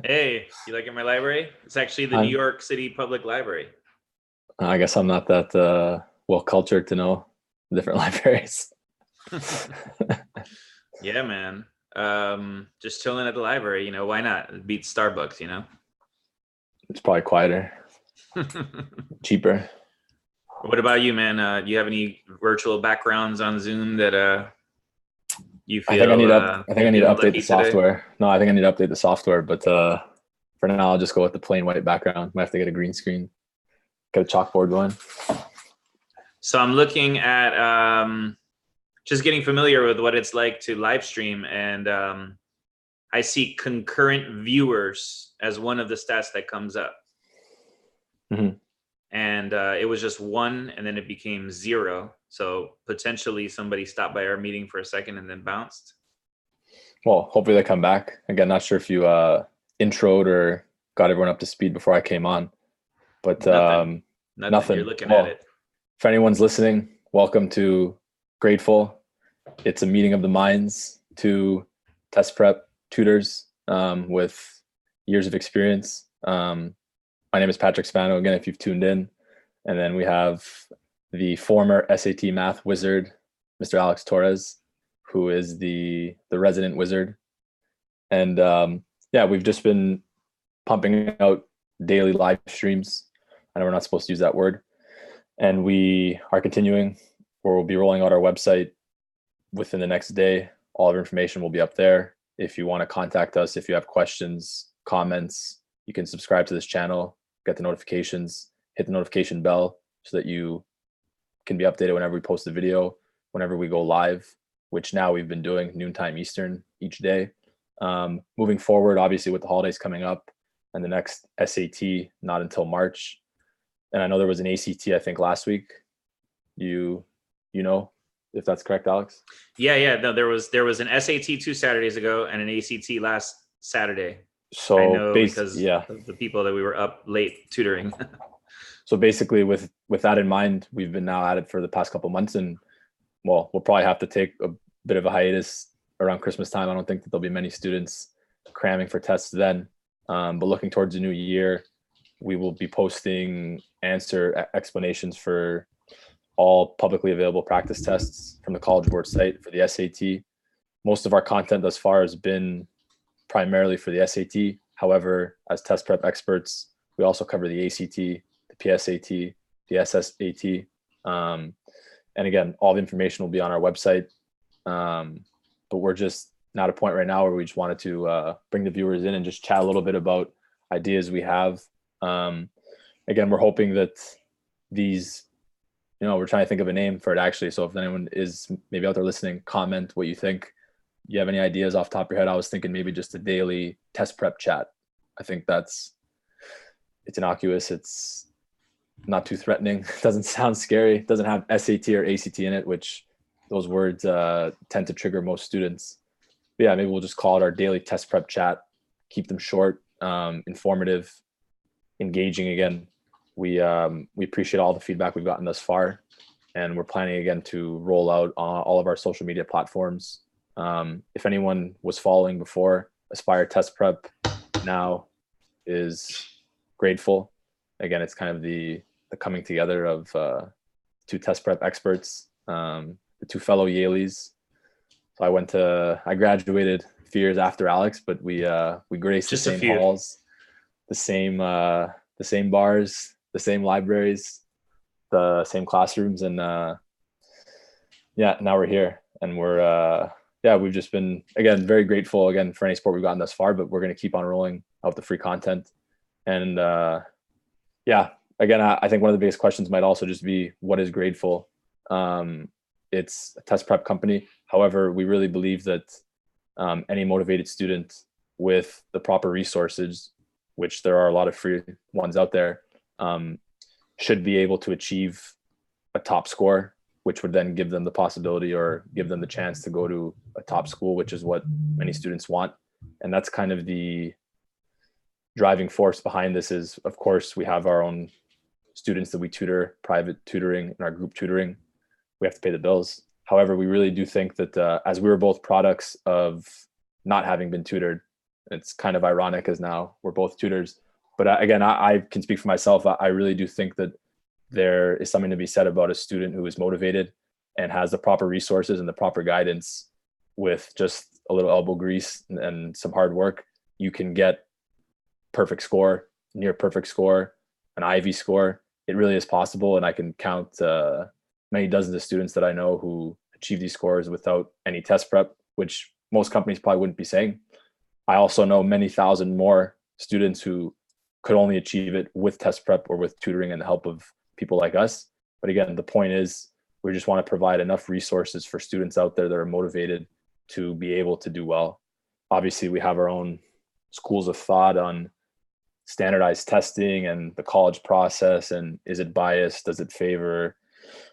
Hey, you liking my library? It's actually the New I'm, York City Public Library. I guess I'm not that well cultured to know different libraries. Yeah, man. Just chilling at the library, why not? It beats Starbucks, It's probably quieter, cheaper. What about you, man? Do you have any virtual backgrounds on Zoom that you I think I feel need up. I think you're I need to feeling update the lucky today? software. No, I think I need to update the software. But for now, I'll just go with the plain white background. Might have to get a green screen, get a chalkboard going. So I'm looking at just getting familiar with what it's like to live stream, and I see concurrent viewers as one of the stats that comes up. hmm And it was just one, and then it became zero. So potentially somebody stopped by our meeting for a second and then bounced. Well, hopefully they come back. Again, not sure if you introed or got everyone up to speed before I came on, but Nothing. Nothing. You're nothing. looking at Well, it. if anyone's listening, welcome to Gradeful. It's a meeting of the minds to test prep tutors with years of experience. My name is Patrick Spano, again, if you've tuned in. And then we have the former SAT math wizard, Mr. Alex Torres, who is the resident wizard. And yeah, we've just been pumping out daily live streams. I know we're not supposed to use that word. And we are continuing, or we'll be rolling out our website within the next day. All of our information will be up there. If you want to contact us, if you have questions, comments, you can subscribe to this channel, get the notifications, hit the notification bell so that you can be updated whenever we post a video, whenever we go live, which now we've been doing noontime Eastern each day. Moving forward, obviously with the holidays coming up and the next SAT not until March. And I know there was an ACT, I think last week. You know if that's correct, Alex? Yeah. No, there was an SAT 2 Saturdays ago and an ACT last Saturday. I So know base because yeah. of the people that we were up late tutoring. So basically with that in mind, we've been now at it for the past couple months, and well, we'll probably have to take a bit of a hiatus around Christmas time. I don't think that there'll be many students cramming for tests then. But looking towards the new year, we will be posting answer explanations for all publicly available practice tests from the College Board site for the SAT. Most of our content thus far has been primarily for the SAT. However, as test prep experts, we also cover the ACT, the PSAT, the SSAT. And again, all the information will be on our website. But we're just not at a point right now where we just wanted to bring the viewers in and just chat a little bit about ideas we have. Again, we're hoping that these, we're trying to think of a name for it actually. So if anyone is maybe out there listening, comment what you think. You have any ideas off the top of your head? I was thinking maybe just a daily test prep chat. I think it's innocuous. It's not too threatening. It doesn't sound scary. It doesn't have SAT or ACT in it, which those words tend to trigger most students. But yeah, maybe we'll just call it our daily test prep chat. Keep them short, informative, engaging. Again, we appreciate all the feedback we've gotten thus far, and we're planning again to roll out on all of our social media platforms. If anyone was following before, Aspire Test Prep now is Gradeful. Again, it's kind of the coming together of two test prep experts, the two fellow Yaleys. So I graduated a few years after Alex, but we graced the Just a same few. halls, the same bars, the same libraries, the same classrooms, and yeah, now we're here, and we've just been, again, very grateful again for any support we've gotten thus far, but we're going to keep on rolling out the free content. And yeah, again, I think one of the biggest questions might also just be, what is Gradeful? It's a test prep company. However, we really believe that any motivated student with the proper resources, which there are a lot of free ones out there, should be able to achieve a top score, which would then give them the possibility or give them the chance to go to a top school, which is what many students want. And that's kind of the driving force behind this. Is, of course, we have our own students that we tutor, private tutoring and our group tutoring. We have to pay the bills. However, we really do think that as we were both products of not having been tutored, It's kind of ironic as now we're both tutors. But again, I can speak for myself. I really do think that there is something to be said about a student who is motivated and has the proper resources and the proper guidance. With just a little elbow grease and some hard work, you can get perfect score, near perfect score, an Ivy score. It really is possible. And I can count many dozens of students that I know who achieve these scores without any test prep, which most companies probably wouldn't be saying. I also know many thousand more students who could only achieve it with test prep or with tutoring and the help of people like us. But again, the point is, we just want to provide enough resources for students out there that are motivated to be able to do well. Obviously, we have our own schools of thought on standardized testing and the college process, and is it biased? Does it favor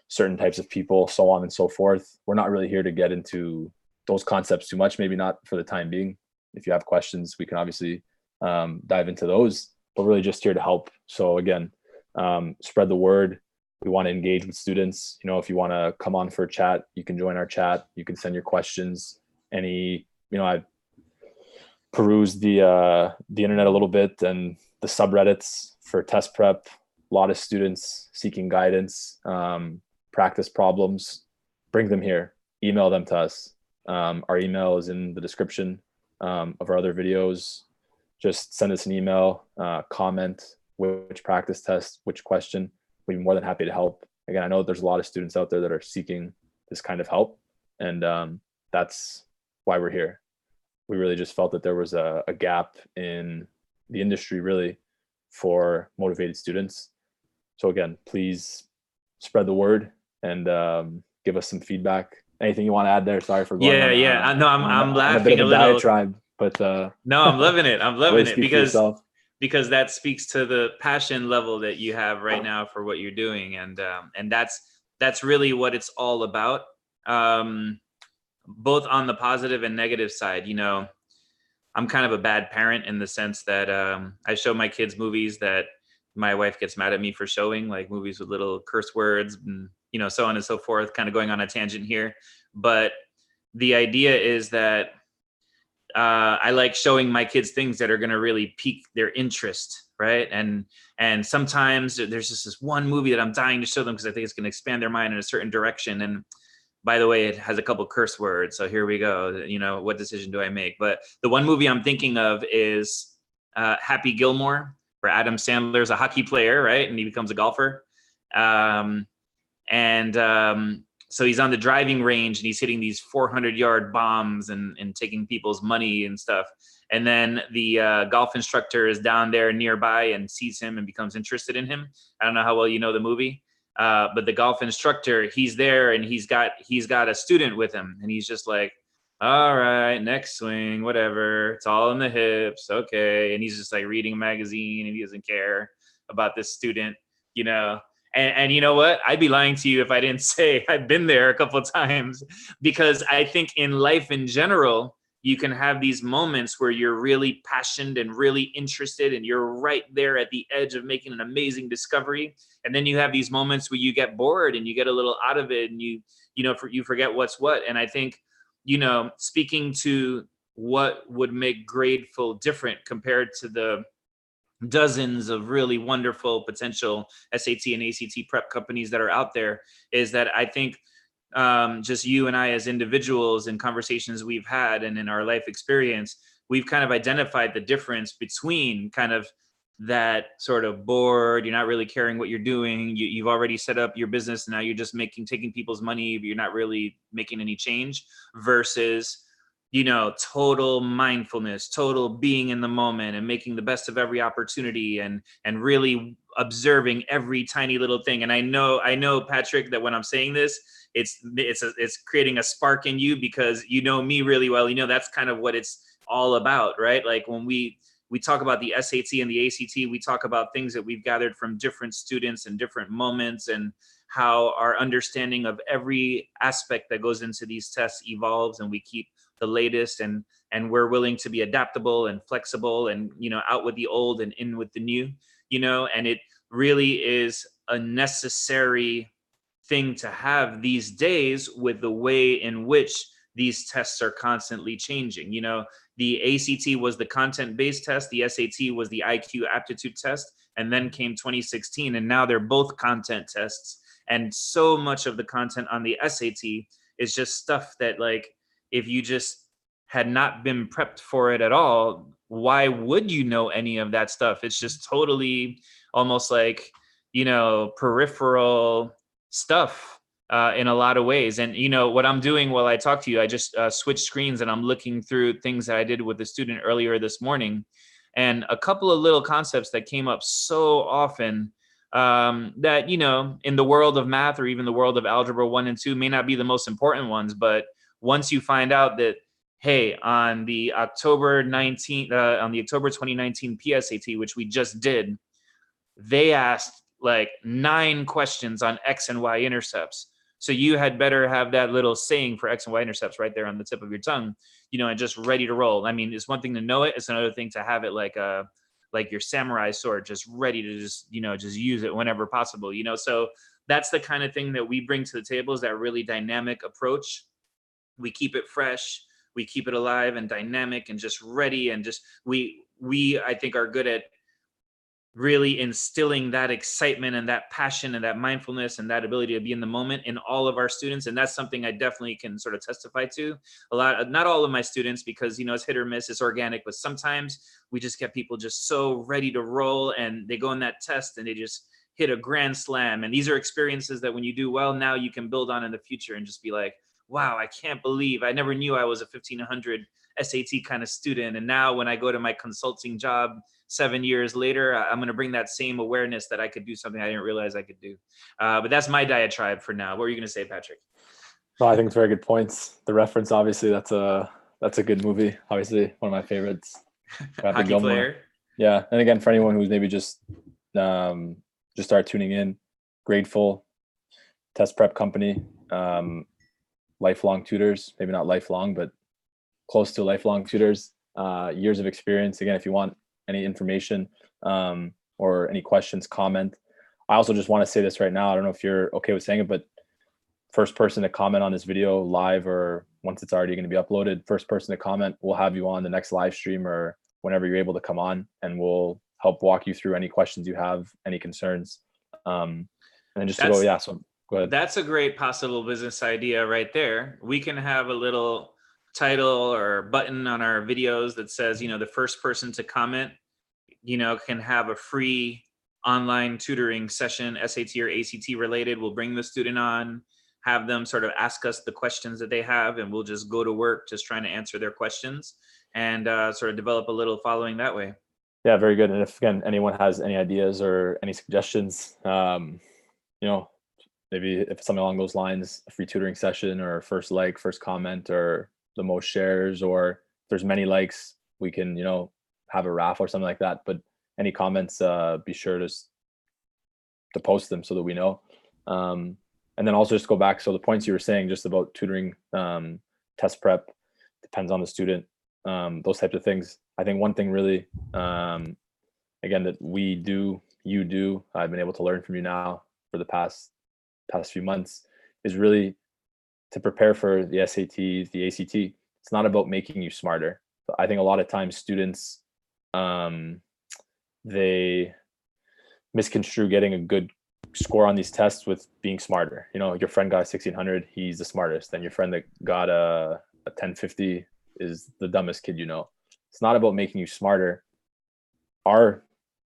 certain types of people? So on and so forth. We're not really here to get into those concepts too much, maybe not for the time being. If you have questions, we can obviously dive into those, but really just here to help. So again, spread the word. We want to engage with students. You know, if you want to come on for a chat, you can join our chat. You can send your questions. I've perused the internet a little bit and the subreddits for test prep. A lot of students seeking guidance, practice problems. Bring them here. Email them to us. Our email is in the description of our other videos. Just send us an email, comment which practice test, which question. We'd be more than happy to help. Again, I know there's a lot of students out there that are seeking this kind of help, and that's why we're here. We really just felt that there was a gap in the industry really for motivated students. So again, please spread the word and give us some feedback. Anything you want to add there? Sorry for going Yeah. No, I'm on a laughing bit of a a little. diatribe, but No, I'm loving it. I'm loving really it speak for because that speaks to the passion level that you have right now for what you're doing, and that's really what it's all about. Both on the positive and negative side. You know, I'm kind of a bad parent in the sense that I show my kids movies that my wife gets mad at me for showing, like movies with little curse words and, you know, so on and so forth, kind of going on a tangent here. But the idea is that I like showing my kids things that are going to really pique their interest, right? And sometimes there's just this one movie that I'm dying to show them because I think it's going to expand their mind in a certain direction. And by the way, it has a couple curse words, so here we go. You know, what decision do I make? But the one movie I'm thinking of is Happy Gilmore, where Adam Sandler's a hockey player, right? And he becomes a golfer. So he's on the driving range and he's hitting these 400-yard bombs and taking people's money and stuff. And then the golf instructor is down there nearby and sees him and becomes interested in him. I don't know how well you know the movie, but the golf instructor, he's there and he's got a student with him, and he's just like, all right, next swing, whatever. It's all in the hips. Okay. And he's just like reading a magazine and he doesn't care about this student, you know. And you know what? I'd be lying to you if I didn't say I've been there a couple of times, because I think in life in general, you can have these moments where you're really passionate and really interested and you're right there at the edge of making an amazing discovery. And then you have these moments where you get bored and you get a little out of it and you forget what's what. And I think, you know, speaking to what would make Gradeful different compared to the dozens of really wonderful potential SAT and ACT prep companies that are out there, is that I think just you and I as individuals and conversations we've had and in our life experience, we've kind of identified the difference between kind of that sort of bored, you're not really caring what you're doing, you've already set up your business, now you're just taking people's money, but you're not really making any change, versus, you know, total mindfulness, total being in the moment and making the best of every opportunity and really observing every tiny little thing. And I know, Patrick, that when I'm saying this, it's creating a spark in you because you know me really well. You know, that's kind of what it's all about, right? Like when we talk about the SAT and the ACT, we talk about things that we've gathered from different students and different moments, and how our understanding of every aspect that goes into these tests evolves, and we keep the latest, and we're willing to be adaptable and flexible and, you know, out with the old and in with the new, you know. And it really is a necessary thing to have these days with the way in which these tests are constantly changing. You know, The ACT was the content-based test. The SAT was the IQ aptitude test. And then came 2016. And now they're both content tests. And so much of the content on the SAT is just stuff that, like, if you just had not been prepped for it at all, why would you know any of that stuff? It's just totally almost like, peripheral stuff in a lot of ways. And, what I'm doing while I talk to you, I just switched screens and I'm looking through things that I did with the student earlier this morning. And a couple of little concepts that came up so often that, in the world of math or even the world of algebra 1 and 2 may not be the most important ones. But once you find out that, hey, on the October 2019 PSAT, which we just did, they asked like 9 questions on X and Y intercepts. So you had better have that little saying for X and Y intercepts right there on the tip of your tongue, and just ready to roll. I mean, it's one thing to know it. It's another thing to have it like your samurai sword, just ready to just use it whenever possible, So that's the kind of thing that we bring to the table, is that really dynamic approach. We keep it fresh. We keep it alive and dynamic and just ready. And just, we, I think, are good at really instilling that excitement and that passion and that mindfulness and that ability to be in the moment in all of our students. And that's something I definitely can sort of testify to a lot. Not all of my students, because, it's hit or miss, it's organic, but sometimes we just get people just so ready to roll and they go in that test and they just hit a grand slam. And these are experiences that when you do well, now you can build on in the future and just be like, wow, I can't believe I never knew I was a 1500 SAT kind of student. And now when I go to my consulting job 7 years later, I'm going to bring that same awareness that I could do something I didn't realize I could do. But that's my diatribe for now. What were you going to say, Patrick? No, I think it's very good points. The reference, obviously, that's a good movie. Obviously, one of my favorites. Hockey player. Yeah, and again, for anyone who's maybe just started tuning in, Gradeful, test prep company, lifelong tutors. Maybe not lifelong, but close to lifelong tutors. Years of experience. Again, if you want any information or any questions, comment. I also just want to say this right now. I don't know if you're okay with saying it, but first person to comment on this video live, or once it's already going to be uploaded, first person to comment, we'll have you on the next live stream or whenever you're able to come on, and we'll help walk you through any questions you have, any concerns. And then just so go ahead. That's a great possible business idea right there. We can have a little title or button on our videos that says, the first person to comment, can have a free online tutoring session, SAT or ACT related. We'll bring the student on, have them sort of ask us the questions that they have, and we'll just go to work just trying to answer their questions and sort of develop a little following that way. Yeah, very good. And if, again, anyone has any ideas or any suggestions, maybe if something along those lines, a free tutoring session or first like, first comment, or the most shares, or if there's many likes, we can, have a raffle or something like that. But any comments, be sure to post them so that we know. And then also just go back. So the points you were saying just about tutoring, test prep, depends on the student, those types of things. I think one thing really, again, that you do, I've been able to learn from you now for the past few months, is really to prepare for the SATs, the ACT. It's not about making you smarter. I think a lot of times students, they misconstrue getting a good score on these tests with being smarter. Your friend got a 1600, he's the smartest. And your friend that got a 1050 is the dumbest kid. It's not about making you smarter. Our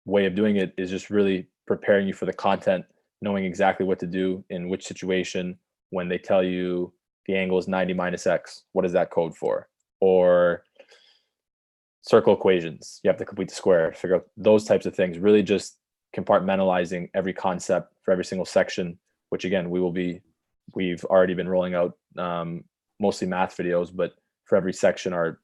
way of doing it is just really preparing you for the content, knowing exactly what to do in which situation. When they tell you the angle is 90 minus X, what is that code for? Or circle equations, you have to complete the square, figure out those types of things. Really just compartmentalizing every concept for every single section, which again, we've already been rolling out mostly math videos, but for every section are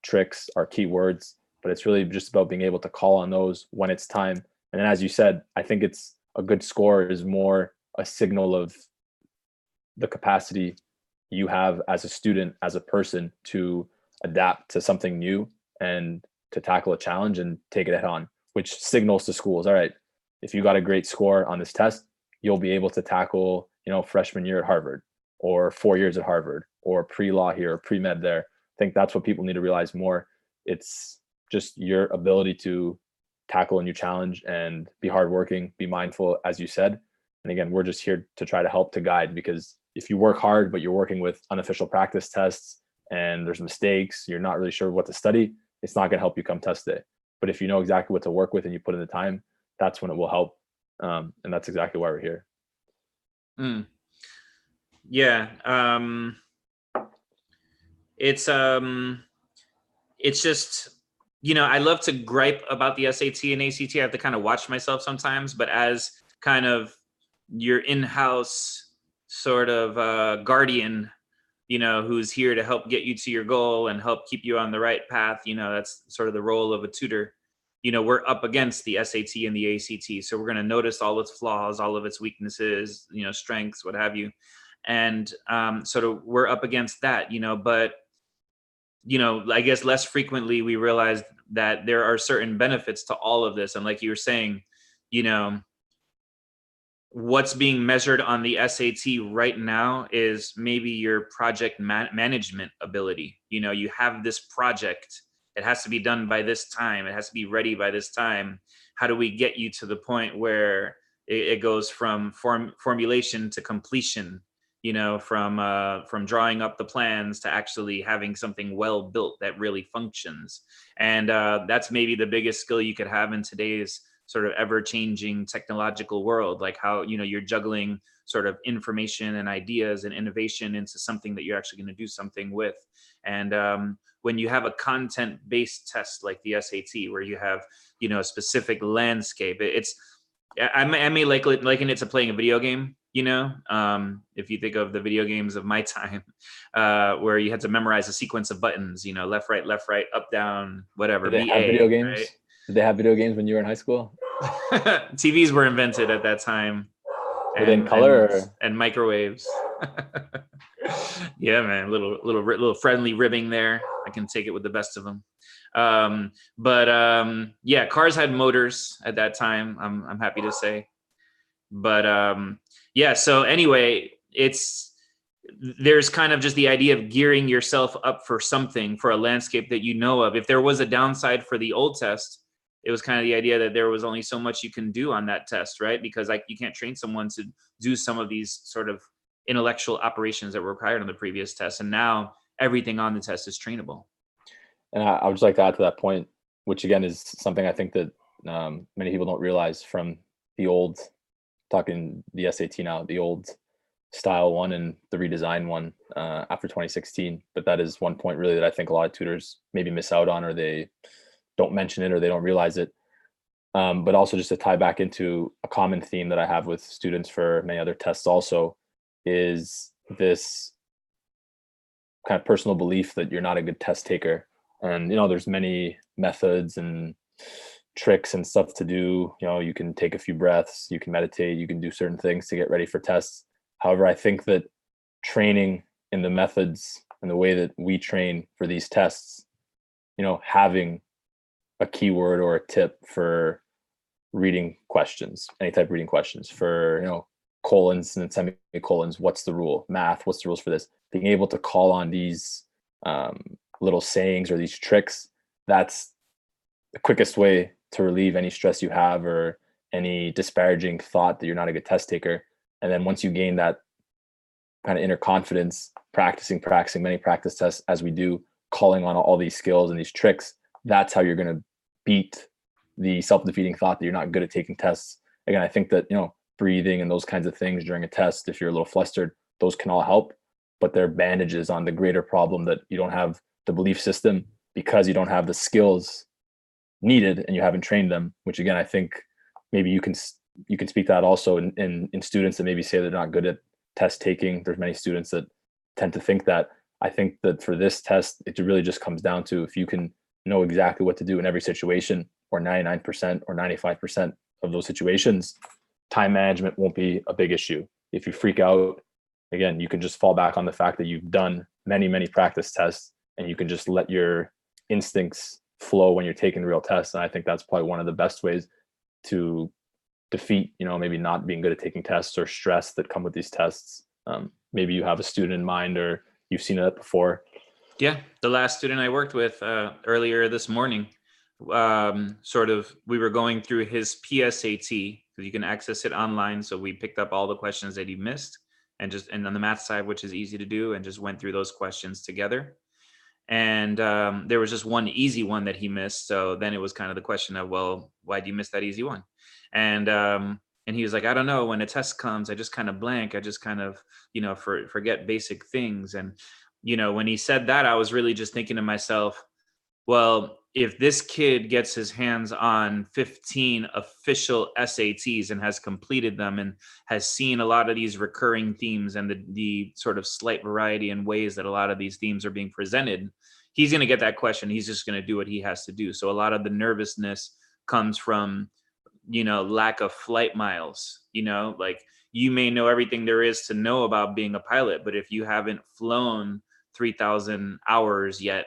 tricks, are keywords, but it's really just about being able to call on those when it's time. And then, as you said, I think it's a good score is more a signal of the capacity you have as a student, as a person, to adapt to something new and to tackle a challenge and take it head on, which signals to schools, all right, if you got a great score on this test, you'll be able to tackle, freshman year at Harvard, or 4 years at Harvard, or pre-law here, or pre-med there. I think that's what people need to realize more. It's just your ability to tackle a new challenge and be hardworking, be mindful, as you said. And again, we're just here to try to help, to guide, because if you work hard, but you're working with unofficial practice tests and there's mistakes, you're not really sure what to study, it's not going to help you come test day. But if you know exactly what to work with and you put in the time, that's when it will help. And that's exactly why we're here. Yeah. It's just, I love to gripe about the SAT and ACT. I have to kind of watch myself sometimes, but as kind of your in-house sort of guardian, who's here to help get you to your goal and help keep you on the right path, that's sort of the role of a tutor. We're up against the SAT and the ACT, so we're going to notice all its flaws, all of its weaknesses, strengths, what have you. And sort of we're up against that, but I guess less frequently we realize that there are certain benefits to all of this. And like you were saying, what's being measured on the SAT right now is maybe your project management ability. You have this project, it has to be done by this time, it has to be ready by this time. How do we get you to the point where it goes from formulation to completion? From drawing up the plans to actually having something well built that really functions. And that's maybe the biggest skill you could have in today's sort of ever-changing technological world, like how, you're juggling sort of information and ideas and innovation into something that you're actually going to do something with. And when you have a content-based test like the SAT, where you have, a specific landscape, I may liken it to playing a video game. If you think of the video games of my time, where you had to memorize a sequence of buttons, left, right, up, down, whatever. Did they have video games? Right? Did they have video games when you were in high school? TVs were invented at that time. Were they in color and microwaves? Yeah, man, little friendly ribbing there. I can take it with the best of them. Yeah, cars had motors at that time. I'm happy to say. But yeah, so anyway, there's kind of just the idea of gearing yourself up for something, for a landscape that you know of. If there was a downside for the old test, it was kind of the idea that there was only so much you can do on that test, right? Because you can't train someone to do some of these sort of intellectual operations that were required on the previous test. And now everything on the test is trainable. And I would just like to add to that point, which again is something I think that many people don't realize from the old, talking the SAT now, the old style one and the redesigned one after 2016. But that is one point really that I think a lot of tutors maybe miss out on, or they don't mention it, or they don't realize it. But also just to tie back into a common theme that I have with students for many other tests also is this kind of personal belief that you're not a good test taker. And, there's many methods and tricks and stuff to do. You can take a few breaths, you can meditate, you can do certain things to get ready for tests. However, I think that training in the methods and the way that we train for these tests, having a keyword or a tip for reading questions, any type of reading questions, for, colons and semicolons, what's the rule? Math, what's the rules for this? Being able to call on these little sayings or these tricks, that's the quickest way to relieve any stress you have or any disparaging thought that you're not a good test taker. And then once you gain that kind of inner confidence, practicing many practice tests as we do, calling on all these skills and these tricks, that's how you're going to beat the self-defeating thought that you're not good at taking tests. Again, I think that, breathing and those kinds of things during a test, if you're a little flustered, those can all help, but they're bandages on the greater problem that you don't have the belief system because you don't have the skills needed and you haven't trained them, which again, I think maybe you can speak that also in students that maybe say they're not good at test taking. There's many students that tend to think that. I think that for this test, it really just comes down to if you can know exactly what to do in every situation, or 99% or 95% of those situations, time management won't be a big issue. If you freak out, again, you can just fall back on the fact that you've done many, many practice tests and you can just let your instincts flow when you're taking real tests. And I think that's probably one of the best ways to defeat, maybe not being good at taking tests or stress that come with these tests. Maybe you have a student in mind or you've seen it before. Yeah, the last student I worked with earlier this morning, we were going through his PSAT because you can access it online. So we picked up all the questions that he missed and on the math side, which is easy to do, and just went through those questions together. And there was just one easy one that he missed. So then it was kind of the question of, well, why do you miss that easy one? And he was like, I don't know. When a test comes, I just kind of blank. I just kind of, forget basic things. And when he said that, I was really just thinking to myself, well, if this kid gets his hands on 15 official SATs and has completed them and has seen a lot of these recurring themes and the sort of slight variety in ways that a lot of these themes are being presented, he's going to get that question. He's just going to do what he has to do. So a lot of the nervousness comes from, lack of flight miles. Like, you may know everything there is to know about being a pilot, but if you haven't flown 3,000 hours yet,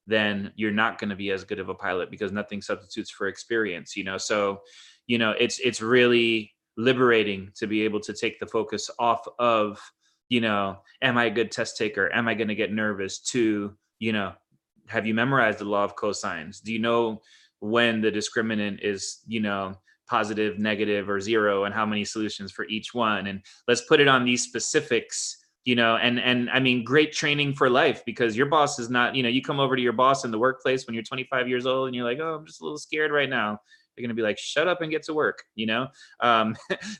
then you're not going to be as good of a pilot, because nothing substitutes for experience. So it's really liberating to be able to take the focus off of, am I a good test taker, am I going to get nervous, to have you memorized the law of cosines, do you know when the discriminant is positive, negative, or zero, and how many solutions for each one. And let's put it on these specifics, and I mean, great training for life, because your boss is not, you come over to your boss in the workplace when you're 25 years old and you're like, oh, I'm just a little scared right now. They're going to be like, shut up and get to work,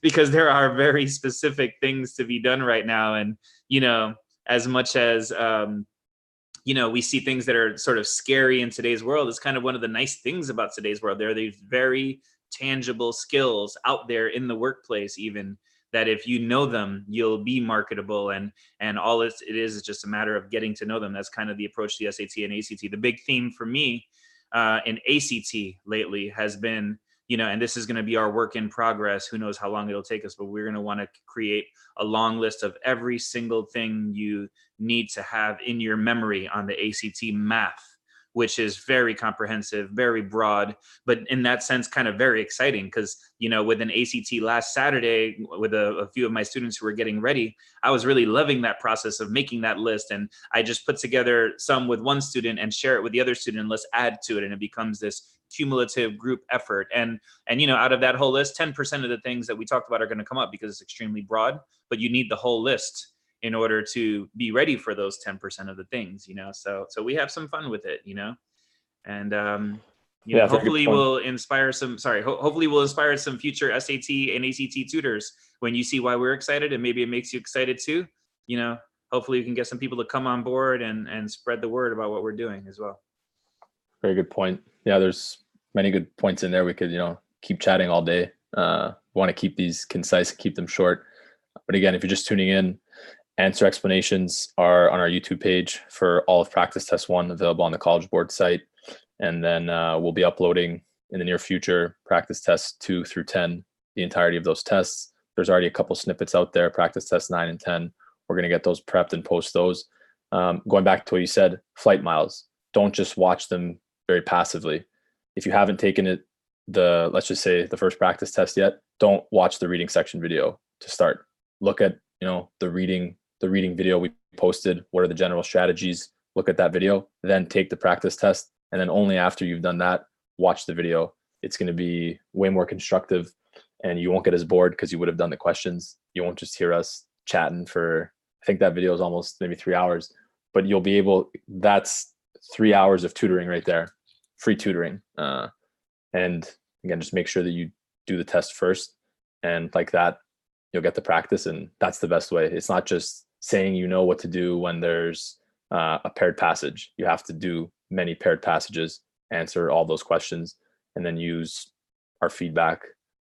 because there are very specific things to be done right now. And, as much as, we see things that are sort of scary in today's world, it's kind of one of the nice things about today's world. There are these very tangible skills out there in the workplace, even, that if you know them, you'll be marketable, and all it is just a matter of getting to know them. That's kind of the approach to the SAT and ACT. The big theme for me in ACT lately has been, and this is going to be our work in progress. Who knows how long it'll take us, but we're going to want to create a long list of every single thing you need to have in your memory on the ACT math, which is very comprehensive, very broad, but in that sense, kind of very exciting. Because, with an ACT last Saturday, with a few of my students who were getting ready, I was really loving that process of making that list. And I just put together some with one student and share it with the other student, and let's add to it. And it becomes this cumulative group effort. And out of that whole list, 10% of the things that we talked about are going to come up, because it's extremely broad, but you need the whole list in order to be ready for those 10% of the things, so we have some fun with it, and hopefully we'll inspire hopefully we'll inspire some future SAT and ACT tutors when you see why we're excited, and maybe it makes you excited too. Hopefully we can get some people to come on board and spread the word about what we're doing as well. Very good point. Yeah, there's many good points in there. We could, keep chatting all day. Want to keep these concise, keep them short. But again, if you're just tuning in, answer explanations are on our YouTube page for all of practice test 1, available on the College Board site. And then we'll be uploading in the near future practice tests 2 through 10, the entirety of those tests. There's already a couple snippets out there, practice tests 9 and 10. We're going to get those prepped and post those. Going back to what you said, flight miles, don't just watch them very passively. If you haven't taken it, let's just say the first practice test yet, don't watch the reading section video to start. Look at, the reading video we posted. What are the general strategies? Look at that video, then take the practice test. And then only after you've done that, watch the video. It's going to be way more constructive, and you won't get as bored because you would have done the questions. You won't just hear us chatting for, I think that video is almost maybe 3 hours, but you'll be able, that's 3 hours of tutoring right there, free tutoring. And again, just make sure that you do the test first, and like that, you'll get the practice, and that's the best way. It's not just saying what to do when there's a paired passage. You have to do many paired passages, answer all those questions, and then use our feedback,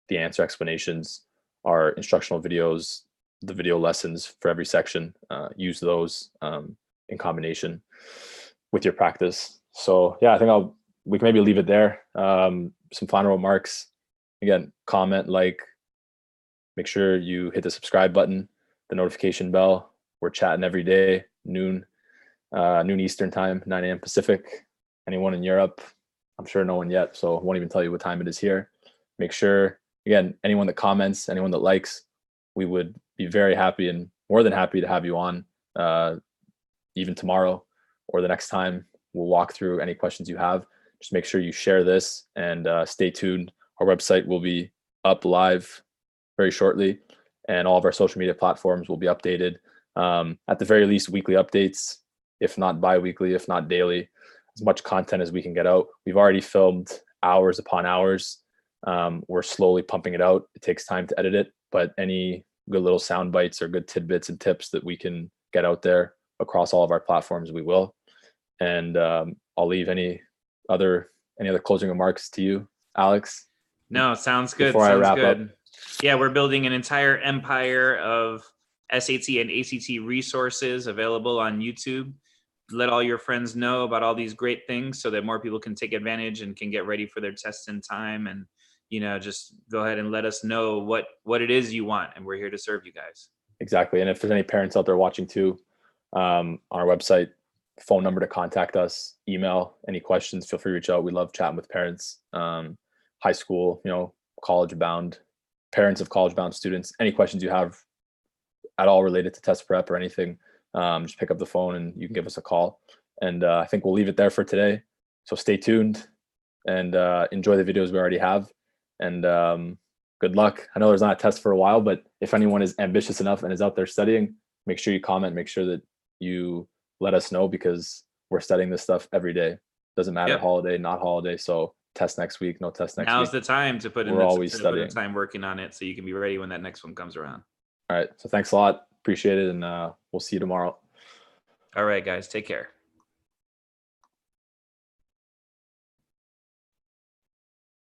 the answer explanations, our instructional videos, the video lessons for every section. Use those in combination with your practice. So yeah, I think we can maybe leave it there. Some final remarks. Again, comment, like, make sure you hit the subscribe button, the notification bell. We're chatting every day, noon Eastern time, 9 a.m. Pacific. Anyone in Europe? I'm sure no one yet, so I won't even tell you what time it is here. Make sure, again, anyone that comments, anyone that likes, we would be very happy and more than happy to have you on even tomorrow or the next time we'll walk through any questions you have. Just make sure you share this and stay tuned. Our website will be up live very shortly, and all of our social media platforms will be updated. At the very least, weekly updates, if not bi-weekly, if not daily, as much content as we can get out. We've already filmed hours upon hours. We're slowly pumping it out. It takes time to edit it, but any good little sound bites or good tidbits and tips that we can get out there across all of our platforms, we will. And I'll leave any other closing remarks to you, Alex. No, sounds good. Before I sounds wrap good. up. Yeah, we're building an entire empire of SAT and ACT resources available on YouTube. Let all your friends know about all these great things so that more people can take advantage and can get ready for their tests in time. And, you know, just go ahead and let us know what it is you want. And we're here to serve you guys. Exactly. And if there's any parents out there watching too, on our website, phone number to contact us, email, any questions, feel free to reach out. We love chatting with parents, high school, college bound, parents of college bound students. Any questions you have at all related to test prep or anything, just pick up the phone and you can give us a call. And I think we'll leave it there for today. So stay tuned and enjoy the videos we already have. And good luck. I know there's not a test for a while, but if anyone is ambitious enough and is out there studying, make sure you comment, make sure that you let us know, because we're studying this stuff every day. Doesn't matter, holiday, not holiday. So test next week, no test next week. Now's the time to put in the time working on it so you can be ready when that next one comes around. All right. So thanks a lot. Appreciate it. And we'll see you tomorrow. All right, guys. Take care.